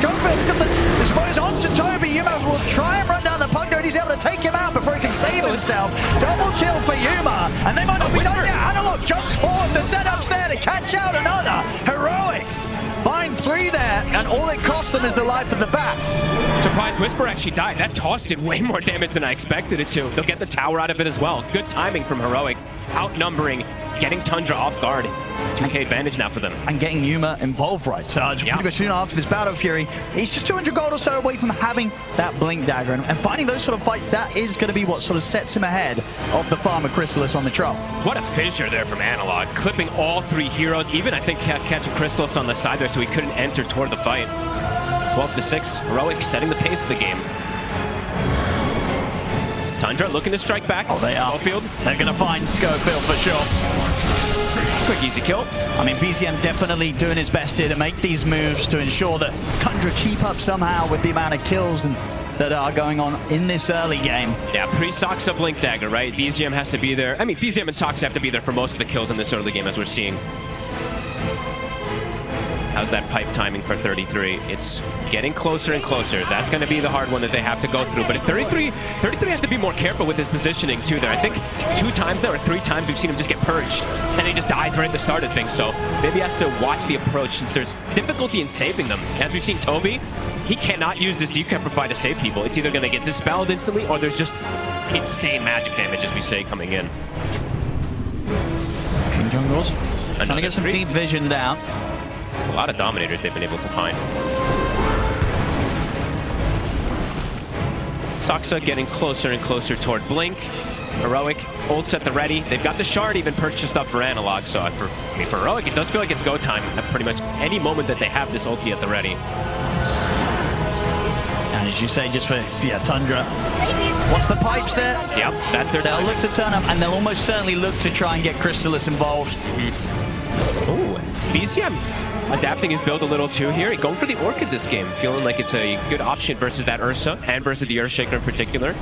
Schofield's got the dispose onto Toby. Yuma will try and run down the puck and he's able to take him out before he can save himself. Double kill for Yuma, and they might not be done yet. Analog jumps forward, the setup's there to catch out another. Heroic find 3 there, and all it cost them is the life of the bat. Surprise Whisper actually died. That toss did way more damage than I expected it to. They'll get the tower out of it as well. Good timing from Heroic. Outnumbering, getting Tundra off guard. 2k advantage now for them. And getting Yuma involved, right? So pretty much soon after this Battle Fury, he's just 200 gold or so away from having that Blink Dagger. And finding those sort of fights, that is going to be what sort of sets him ahead of the Farmer Chrysalis on the Troll. What a fissure there from Analog. Clipping all 3 heroes, even I think catching Chrysalis on the side there so he couldn't enter toward the fight. 12-6, Heroic setting the pace of the game. Tundra looking to strike back. Oh, they are. Schofield. They're going to find Schofield for sure. Quick, easy kill. I mean, BZM definitely doing his best here to make these moves to ensure that Tundra keep up somehow with the amount of kills that are going on in this early game. Yeah, pre-Soxa Blink Dagger, right? BZM has to be there. I mean, BZM and Soxa have to be there for most of the kills in this early game, as we're seeing. How's that pipe timing for 33? It's getting closer and closer. That's going to be the hard one that they have to go through. But at 33 has to be more careful with his positioning too there. I think 2 times now or 3 times we've seen him just get purged. And he just dies right at the start of things. So maybe he has to watch the approach since there's difficulty in saving them. As we've seen Toby, he cannot use this Decamplify to save people. It's either going to get dispelled instantly or there's just insane magic damage, as we say, coming in. King Jungles trying to get some deep vision down. A lot of Dominators they've been able to find. Soxa getting closer and closer toward Blink. Heroic, ults at the ready. They've got the shard even purchased up for Analog, so for Heroic, it does feel like it's go time at pretty much any moment that they have this ulti at the ready. And as you say, just for Tundra. Once the pipe's there, yep, that's their they'll look to turn up, and they'll almost certainly look to try and get Chrysalis involved. Ooh, BZM adapting his build a little too here. Going for the Orchid this game, feeling like it's a good option versus that Ursa and versus the Earthshaker in particular.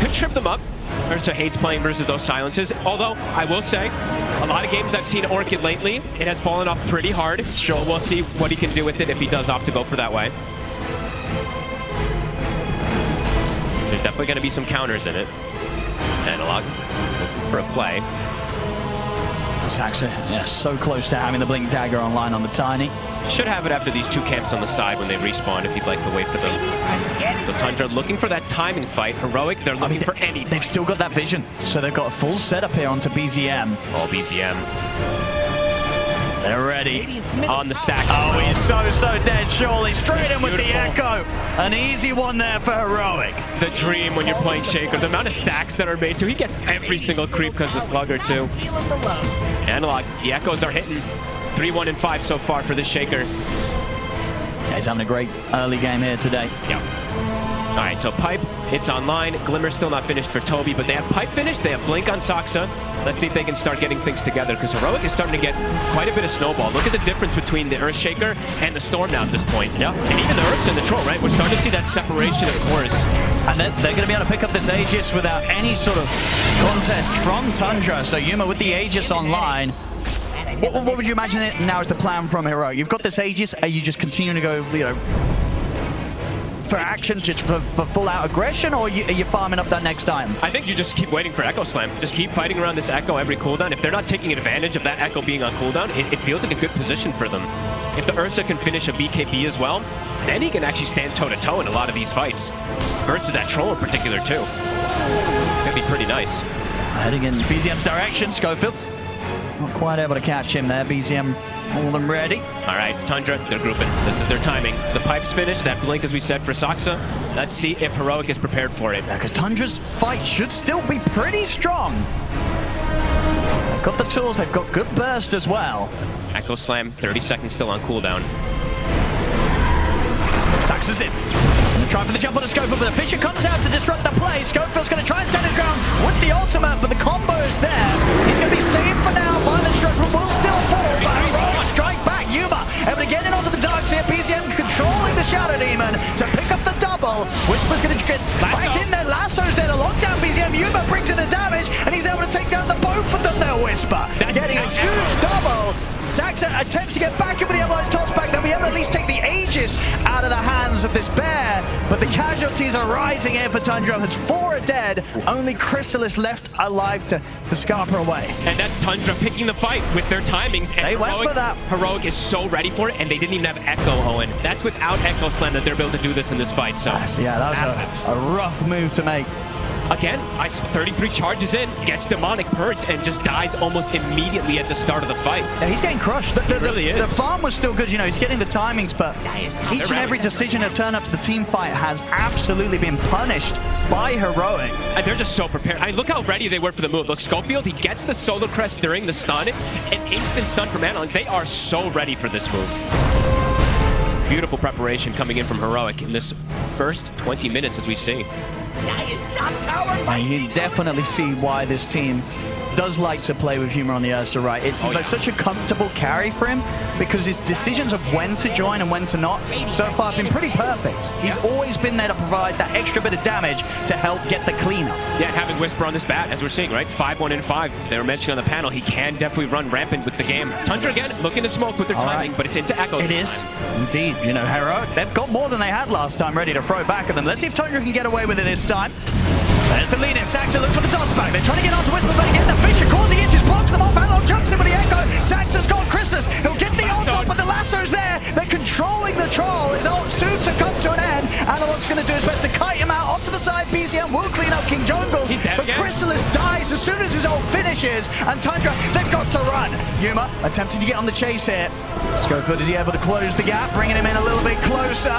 Could trip them up. Ursa hates playing versus those silences, although I will say a lot of games I've seen Orchid lately, it has fallen off pretty hard. Sure, we'll see what he can do with it if he does opt to go for that way. There's definitely going to be some counters in it. Analog looking for a play. Saxa, yeah, so close to having the Blink Dagger online on the Tiny. Should have it after these 2 camps on the side when they respawn if you'd like to wait for them. So Tundra looking for that timing fight. Heroic, they're looking for anything. They've still got that vision, so they've got a full setup here onto BZM. Oh, BZM. They're ready. On the stack. Oh, he's so dead, surely. Straight in with the Echo. An easy one there for Heroic. The dream when you're playing Shaker. The amount of stacks that are made too. He gets every single creep because the Slugger too. Analog, the Echoes are hitting. 3-1 and 5 so far for the Shaker. Yeah, he's having a great early game here today. Yeah. All right, so Pipe, it's online. Glimmer still not finished for Toby, but they have Pipe finished. They have Blink on Soxa. Let's see if they can start getting things together, because Heroic is starting to get quite a bit of snowball. Look at the difference between the Earthshaker and the Storm now at this point. Yeah. And even the Ursa and the Troll, right? We're starting to see that separation of course. And they're going to be able to pick up this Aegis without any sort of contest from Tundra. So Yuma with the Aegis online. What would you imagine it now is the plan from Heroic? You've got this Aegis, are you just continuing to go, for action, just for full-out aggression, or are you farming up that next time? I think you just keep waiting for Echo Slam. Just keep fighting around this Echo every cooldown. If they're not taking advantage of that Echo being on cooldown, it feels like a good position for them. If the Ursa can finish a BKB as well, then he can actually stand toe-to-toe in a lot of these fights. Versus that Troll in particular, too. Could be pretty nice. Heading in BZM's direction, Schofield. Not quite able to catch him there. BZM, all of them ready. All right, Tundra, they're grouping. This is their timing. The pipe's finished. That Blink, as we said, for Soxa. Let's see if Heroic is prepared for it. Yeah, because Tundra's fight should still be pretty strong. They've got the tools. They've got good burst as well. Echo Slam, 30 seconds still on cooldown. Soxa's in. He's going to try for the jump on the Schofield, but the Fisher comes out to disrupt the play. Schofield's going to try and stand his ground with the ultimate, but the combo is there. He's going to be saved for now by the stroke, but will still fall. But Heroic strike back. Yuma able to get in onto the darks here. BZM controlling the Shadow Demon to pick up the double. Whisper's going to get back in there. Lasso's there to lock down BZM. Yuma brings in the damage, and he's able to take down the both of them there, Whisper. Getting a huge double. Saxa attempts to get back in with the Avalanche toss back. They'll be able to at least take the Aegis out of the hands But the casualties are rising here for Tundra. As 4 are dead, only Crystal is left alive to scarper away. And that's Tundra picking the fight with their timings. And They went for that. Heroic is so ready for it, and they didn't even have Echo, Owen. That's without Echo Slam that they're able to do this in this fight. So Yeah, that was a rough move to make. Again, 33 charges in, gets Demonic Purge, and just dies almost immediately at the start of the fight. Yeah, he's getting crushed. The really is. The farm was still good, you know, he's getting the timings, but each and every decision to turn up to the team fight has absolutely been punished by Heroic. And they're just so prepared. I mean, look how ready they were for the move. Look, Schofield, he gets the Solar Crest during the stun, an instant stun from Analog. They are so ready for this move. Beautiful preparation coming in from Heroic in this first 20 minutes, as we see. And you definitely see why this team does like to play with Humor on the Ursa, right? It's like such a comfortable carry for him because his decisions of when to join and when to not so far have been pretty perfect. He's always been there to provide that extra bit of damage to help get the cleanup. Yeah, and having Whisper on this bat, as we're seeing, right? 5-1 and 5. They were mentioning on the panel, he can definitely run rampant with the game. Tundra again, looking to smoke with their timing, but it's into Echo. It is. Indeed. You know, Heroic, they've got more than they had last time ready to throw back at them. Let's see if Tundra can get away with it this time. There's the lead in. Saxa looks for the toss back. They're trying to get onto Whisper, but again, the Fisher causing issues, blocks them off. Analog jumps in with the Echo. Saxa's got Christus. He'll get the ult off, but the lasso's there. They're controlling the troll. His ult's soon to come to an end. Analog's going to do his best to kite him out off to the side. BCM will clean up King Jungle, but Chrysalis dies as soon as his ult finishes. And Tundra, they've got to run. Yuma attempting to get on the chase here. Schofield, is he able to close the gap, bringing him in a little bit closer.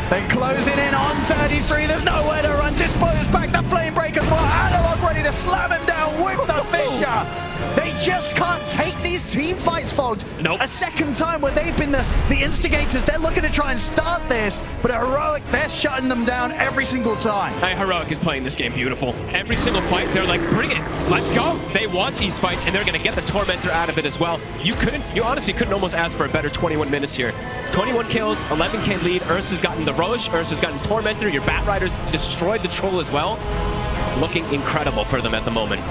They're closing in on 33. There's nowhere to run. Dispose back the flame breakers. Well, Analog ready to slam him down with the Fisher. They just can't take these team fights, Fogged. Nope. A second time where they've been the instigators. They're looking to try and start this, but Heroic, they're shutting them down every single time. Hey, Heroic is playing this game beautiful. Every single fight, they're like, bring it, let's go. They want these fights, and they're gonna get the Tormentor out of it as well. You honestly couldn't almost ask for a better 21 minutes here. 21 kills, 11k lead. Ursa's gotten the Roche, Ursa's gotten Tormentor. Your Bat Riders destroyed the Troll as well. Looking incredible for them at the moment.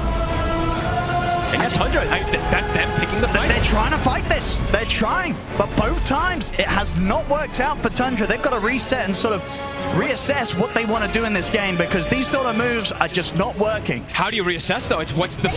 And yeah, Tundra, that's them picking the fight. They're trying to fight this. They're trying, but both times it has not worked out for Tundra. They've got to reset and sort of reassess what they want to do in this game because these sort of moves are just not working. How do you reassess though? It's what's the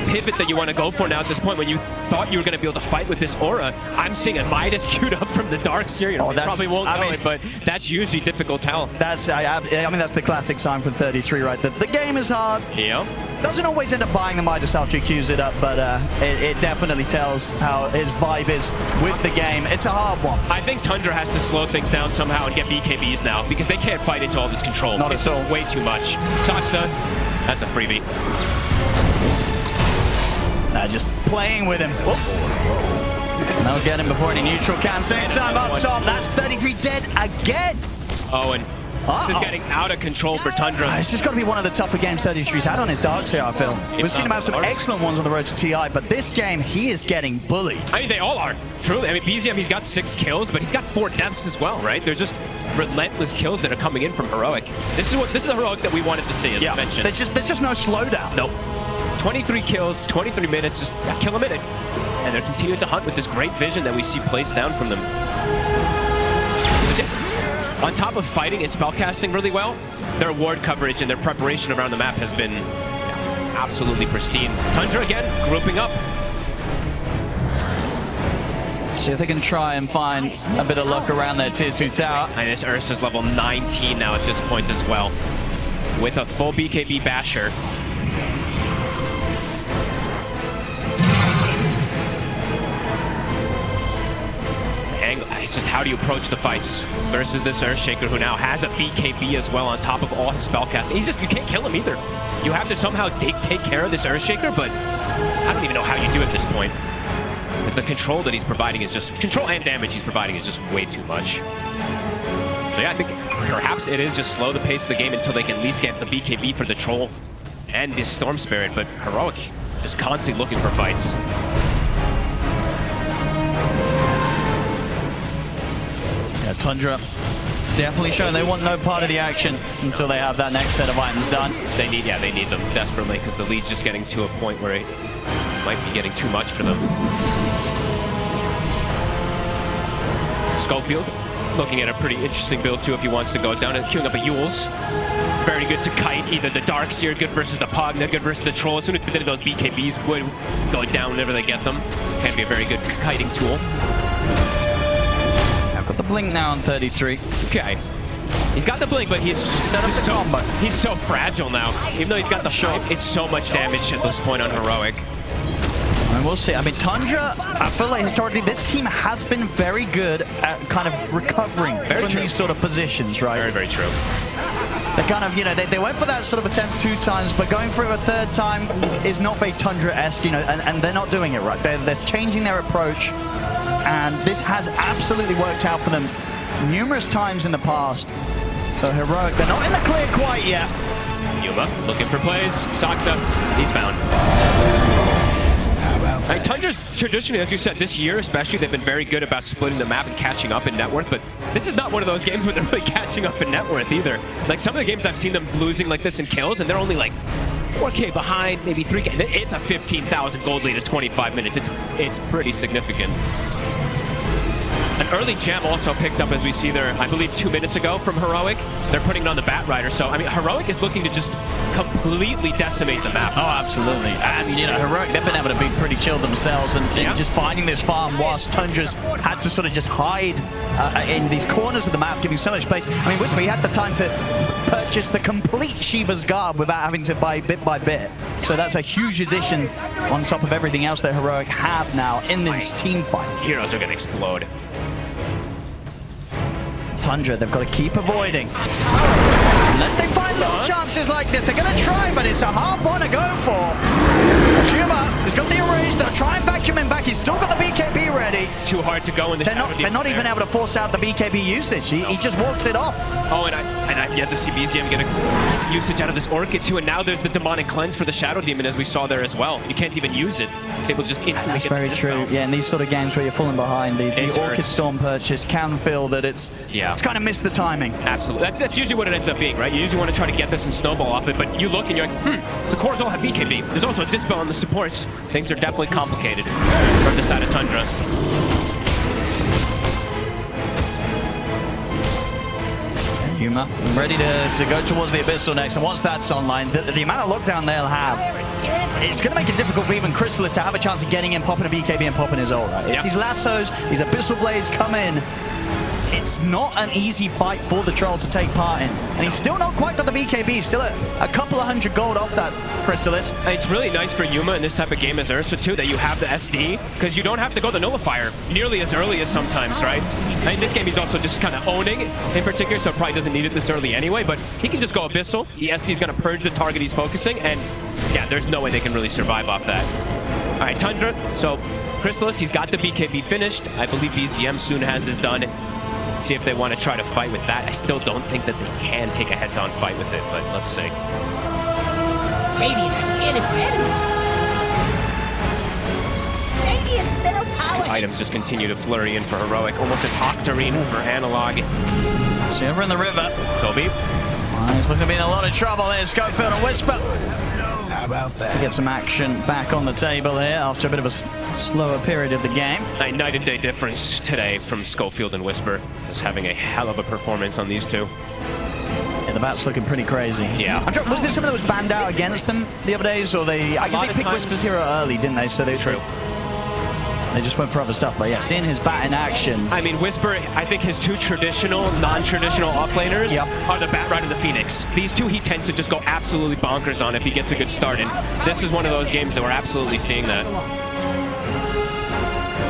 pivot that you want to go for now at this point when you thought you were going to be able to fight with this aura? I'm seeing a Midas queued up from the darks here. You know, probably won't know it, but that's usually difficult tell. That's I mean that's the classic sign for 33, right? The game is hard. Yeah. Doesn't always end up buying the Midas after he queues it up, but it definitely tells how his vibe is with the game. It's a hard one. I think Tundra has to slow things down somehow and get BKBs now because they can't fight into all this control. Not it's at all. Way too much. Saxa, that's a freebie. Just playing with him. They'll get him before any neutral can. Same time up top. That's 33 dead again. Oh, and this is getting out of control for Tundra. It's just got to be one of the tougher games 33's had on his dark side, I feel. We've seen him have some excellent ones on the road to TI, but this game, he is getting bullied. I mean, they all are. Truly. I mean, BZM, he's got 6 kills, but he's got 4 deaths as well, right? They're just relentless kills that are coming in from Heroic. This is a Heroic that we wanted to see, as I mentioned. There's just no slowdown. Nope. 23 kills, 23 minutes, just kill a minute. And they're continuing to hunt with this great vision that we see placed down from them. On top of fighting and spellcasting really well, their ward coverage and their preparation around the map has been absolutely pristine. Tundra again, grouping up. See if they can try and find a bit of luck around their tier 2 tower. And this Ursa's level 19 now at this point as well. With a full BKB basher. It's just how do you approach the fights versus this Earthshaker who now has a BKB as well on top of all his spellcasting. You can't kill him either. You have to somehow take care of this Earthshaker, but I don't even know how you do at this point. The control that he's providing is just, control and damage he's providing is just way too much. So yeah, I think perhaps it is just slow the pace of the game until they can at least get the BKB for the Troll and this Storm Spirit, but Heroic just constantly looking for fights. Tundra definitely showing they want no part of the action until they have that next set of items done. They need them desperately because the lead's just getting to a point where it might be getting too much for them. Schofield looking at a pretty interesting build too if he wants to go down and queuing up a Yules. Very good to kite either the Darks here, good versus the Pogna, good versus the Troll. As soon as those BKBs would go down whenever they get them, can be a very good kiting tool. I've got the blink now on 33. Okay. He's got the blink, but he's set up the combo. He's so fragile now. Even though he's got the shot, it's so much damage at this point on Heroic. I mean, we'll see. I mean, Tundra, I feel like historically this team has been very good at kind of recovering from these sort of positions, right? Very, very true. They kind of, you know, they went for that sort of attempt 2 times, but going for it a 3rd time is not very Tundra-esque, you know, and they're not doing it right. They're changing their approach, and this has absolutely worked out for them numerous times in the past. So Heroic, they're not in the clear quite yet. Yuma looking for plays. Saksa, he's found. Tundra's traditionally, as you said, this year especially, they've been very good about splitting the map and catching up in net worth, but this is not one of those games where they're really catching up in net worth either. Like some of the games I've seen them losing like this in kills, and they're only like 4K behind, maybe 3K. It's a 15,000 gold lead at 25 minutes. It's pretty significant. An early gem also picked up, as we see there, I believe 2 minutes ago from Heroic. They're putting it on the Bat Rider. So, I mean, Heroic is looking to just completely decimate the map. Oh, absolutely. And, you know, Heroic, they've been able to be pretty chill themselves and just finding this farm whilst Tundra's had to sort of just hide in these corners of the map, giving so much space. I mean, Whisper, he had the time to purchase the complete Shiva's Garb without having to buy bit by bit. So that's a huge addition on top of everything else that Heroic have now in this team fight. Heroes are going to explode. Tundra, they've got to keep avoiding. Unless they find little chances like this, they're going to try, but it's a hard one to go for. Shuma has got the erase, they'll try and vacuum him back. He's still got the BKB ready. Too hard to go in the shadow. They're not even able to force out the BKB usage. He just walks it off. Oh, and I yet to see BZM get a usage out of this Orchid too, and now there's the Demonic Cleanse for the Shadow Demon, as we saw there as well. You can't even use it. It's able to just instantly That's very true. Yeah, in these sort of games where you're falling behind, the Orchid Storm purchase can feel that it's kind of missed the timing. Absolutely. That's usually what it ends up being, right? You usually want to try to get this and snowball off it, but you look and you're like, the cores all have BKB. There's also a Dispel on the supports. Things are definitely complicated from the side of Tundra. Yuma ready to go towards the Abyssal next, and once that's online, the amount of lockdown they'll have, it's going to make it difficult for even Crystallis to have a chance of getting in, popping a BKB and popping his ult, right? If these lassos, these Abyssal Blades come in, it's not an easy fight for the Troll to take part in. And he's still not quite got the BKB. He's still a couple of 100 gold off that Crystallis. It's really nice for Yuma in this type of game as Ursa too, that you have the SD, because you don't have to go the Nullifier nearly as early as sometimes, right? And in this game, he's also just kind of owning it in particular, so probably doesn't need it this early anyway, but he can just go Abyssal. The SD is going to purge the target he's focusing, and yeah, there's no way they can really survive off that. All right, Tundra, so Crystallis, he's got the BKB finished. I believe BZM soon has his done. See if they want to try to fight with that. I still don't think that they can take a head-on fight with it, but let's see. Radiant is scanning for enemies. Radiant's middle tower. Items just continue to flurry in for Heroic. Almost an Octarine for Analog. See over in the river. Kobe. He's looking to be in a lot of trouble here. Schofield and Whisper. How about that? Get some action back on the table here after a bit of a slower period of the game. A night and day difference today from Schofield and Whisper. Just having a hell of a performance on these two. Yeah, the bat's looking pretty crazy. Yeah. Was there someone that was banned out against them the other days, or they? I guess they picked Whisper's hero early, didn't they? So they They just went for other stuff, but yeah, seeing his bat in action. I mean, Whisper, I think his two traditional, non-traditional offlaners are the Bat Rider and the Phoenix. These two he tends to just go absolutely bonkers on if he gets a good start, and this is one of those games that we're absolutely seeing that.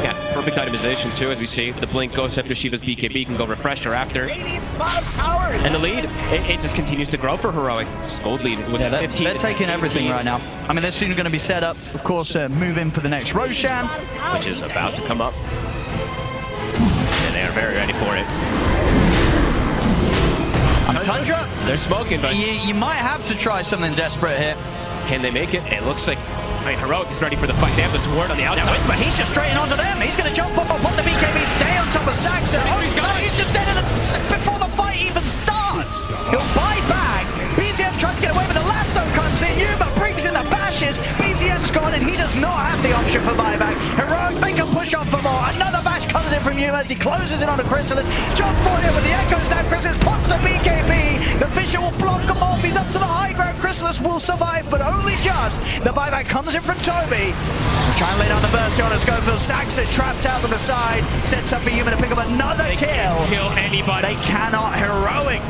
Yeah, perfect itemization too, as we see. The blink goes after Shiva's BKB, can go refresher after. And the lead, it just continues to grow for Heroic. Gold lead was at 15. They're taking everything right now. I mean, they're soon going to be set up, of course, move in for the next Roshan, which is about to come up. And they are very ready for it. Tundra, they're smoking, but you might have to try something desperate here. Can they make it? It looks like Heroic is ready for the fight. They have this ward on the outside. But he's just straight onto them. He's going to jump up on the BKB, stay on top of Saxa. Oh, he's just dead before the fight even starts. He'll buy back. BZM tries to get away, but the lasso comes in. Yuma brings in the bashes. BZM's gone, and he does not have the option for buyback. Heroic, they can push on for more. Another bash comes in from Yuma as he closes in on a Chrysalis. Jump for him with the Echo Snap. Chrysalis pops the BKB. The Fisher will block him off. He's up to the high ground. Chrysalis will survive, but only just. The buyback comes in from Toby. Try and lay down the burst on Schofield. Saxon trapped out to the side. Sets up for Yuma to pick up another kill. Can't kill anybody. They cannot. Heroic.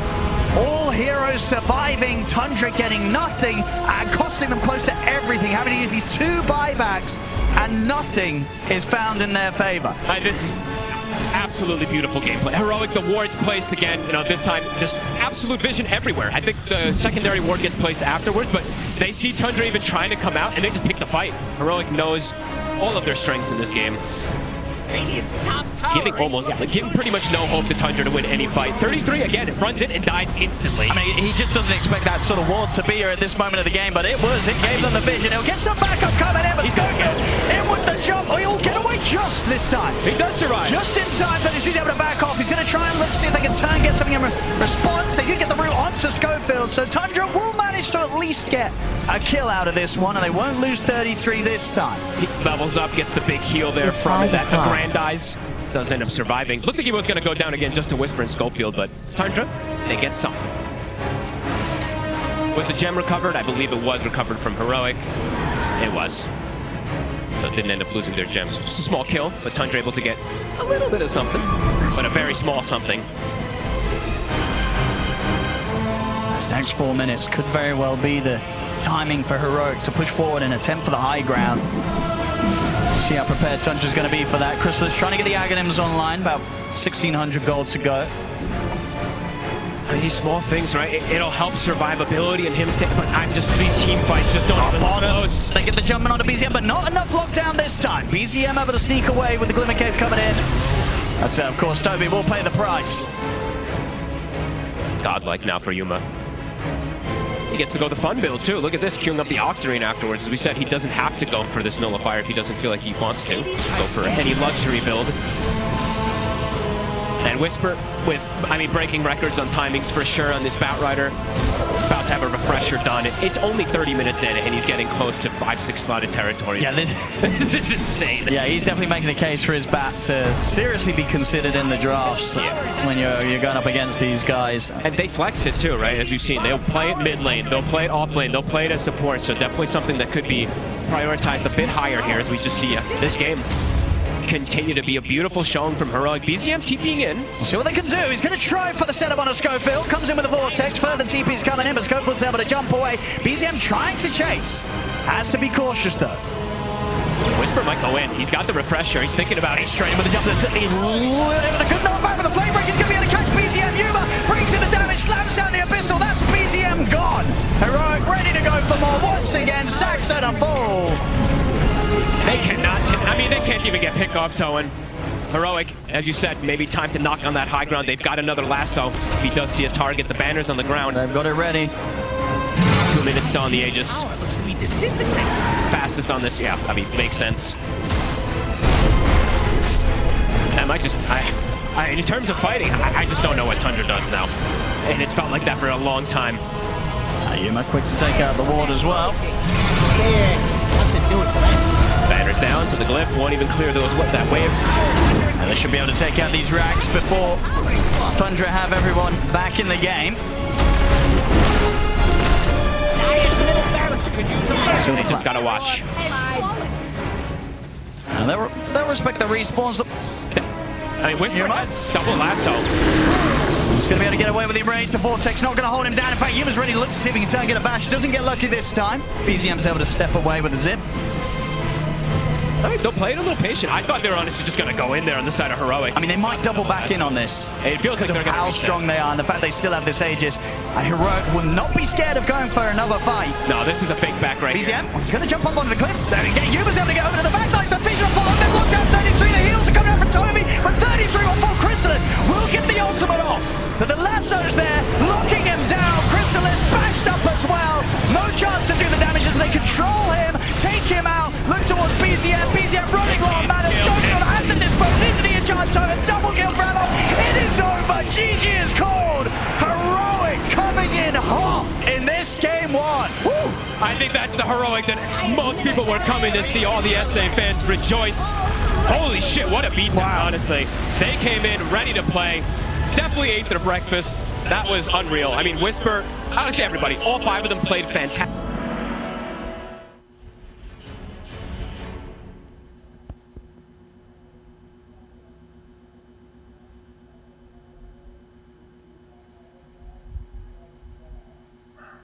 All heroes surviving. Tundra getting nothing and costing them close to everything. Having to use these 2 buybacks and nothing is found in their favor. This is absolutely beautiful gameplay. Heroic, the wards placed again, this time just absolute vision everywhere. I think the secondary ward gets placed afterwards, but they see Tundra even trying to come out and they just pick the fight. Heroic knows all of their strengths in this game. Giving pretty much no hope to Tundra to win any fight. 33 again, runs in and dies instantly. I mean, he just doesn't expect that sort of ward to be here at this moment of the game, but it was. It gave them the vision. He'll get some backup coming in, but Schofield in with the jump. He'll get away just this time. He does survive. Just in time, but he's able to back off. He's going to try and look, see if they can turn, get something in response. They do get the route onto Schofield, so Tundra will manage to at least get a kill out of this one, and they won't lose 33 this time. He levels up, gets the big heal there from that aggrandize. Does end up surviving. Looked like he was going to go down again just to whisper in Schofield, but Tundra, they get something. Was the gem recovered? I believe it was recovered from Heroic. It was. So it didn't end up losing their gems. Just a small kill, but Tundra able to get a little bit of something, but a very small something. This next 4 minutes could very well be the timing for Heroic to push forward and attempt for the high ground. See how prepared Tundra's going to be for that. Chrysalis trying to get the Aghanims online, about 1,600 gold to go. These small things, right? It'll help survivability and him stay, but these team fights just don't even close. They get the jumping onto BZM, but not enough lockdown this time. BZM able to sneak away with the Glimmer Cave coming in. That's of course, Toby will pay the price. Godlike now for Yuma. He gets to go the fun build too. Look at this, queuing up the Octarine afterwards. As we said, he doesn't have to go for this Nullifier if he doesn't feel like he wants to. Go for any luxury build. And Whisper with, breaking records on timings for sure on this Batrider. About to have a refresher done. It's only 30 minutes in and he's getting close to 5-6 slotted territory. Yeah, this is insane. Yeah, he's definitely making a case for his bat to seriously be considered in the drafts when you're going up against these guys. And they flex it too, right? As we've seen, they'll play it mid lane, they'll play it off lane, they'll play it as support. So definitely something that could be prioritized a bit higher here as we just see this game continue to be a beautiful showing from Heroic. BZM TPing in. See what they can do. He's going to try for the setup on a Schofield. Comes in with a Vortex. Further TP's coming in, but Schofield's able to jump away. BZM trying to chase. Has to be cautious, though. Whisper might go in. He's got the refresher. He's thinking about it. Straight in with the jump. With a good knockback with the flame break. He's going to be able to catch BZM. Yuma brings in the damage. Slams down the Abyssal. That's BZM gone. Heroic ready to go for more. Once again, Saxon a full. They cannot, they can't even get pickoffs, Owen. Heroic, as you said, maybe time to knock on that high ground. They've got another lasso. If he does see a target, the banner's on the ground. They've got it ready. 2 minutes still on the Aegis. Oh, it looks to be disintegrating. Fastest on this, makes sense. That might just, in terms of fighting, I just don't know what Tundra does now. And it's felt like that for a long time. Yuma quick to take out the ward as well. Banner's down, so the glyph won't even clear that wave. And they should be able to take out these racks before Tundra have everyone back in the game. So they just gotta watch. And they'll respect the respawns. Whisper has double lasso. He's going to be able to get away with the range. The Vortex not going to hold him down. In fact, Yuma's ready to look to see if he can turn and get a bash. Doesn't get lucky this time. BZM's able to step away with a zip. They'll play it a little patient. I thought they were honestly just going to go in there on the side of Heroic. They might double back in on this. It feels like they're going to how strong they are and the fact they still have this Aegis. Heroic will not be scared of going for another fight. No, this is a fake back right here. BZM, he's going to jump up onto the cliff. There we go. Yuma's able to get over to the back line. The Fisher fall. They've locked down 33. The heals are coming out from Toby, but 33 will fall. Chrysalis will get the ultimate off. But the lasso's there, locking him down. Chrysalis bashed up as well. No chance to do the damage as they control him, take him out. Look towards BZM. BZM running low on mana. Schofield at the dispose into the Enchanted Totem. Double kill for Alon. It is over. GG is called. Heroic coming in hot in this game one. Woo. I think that's the Heroic that most people were coming to see. All the SA fans rejoice. Holy shit, what a beatdown, Wow. honestly. They came in ready to play. Definitely ate their breakfast. That was unreal. I mean, Whisper, honestly, everybody, all 5 of them played fantastic.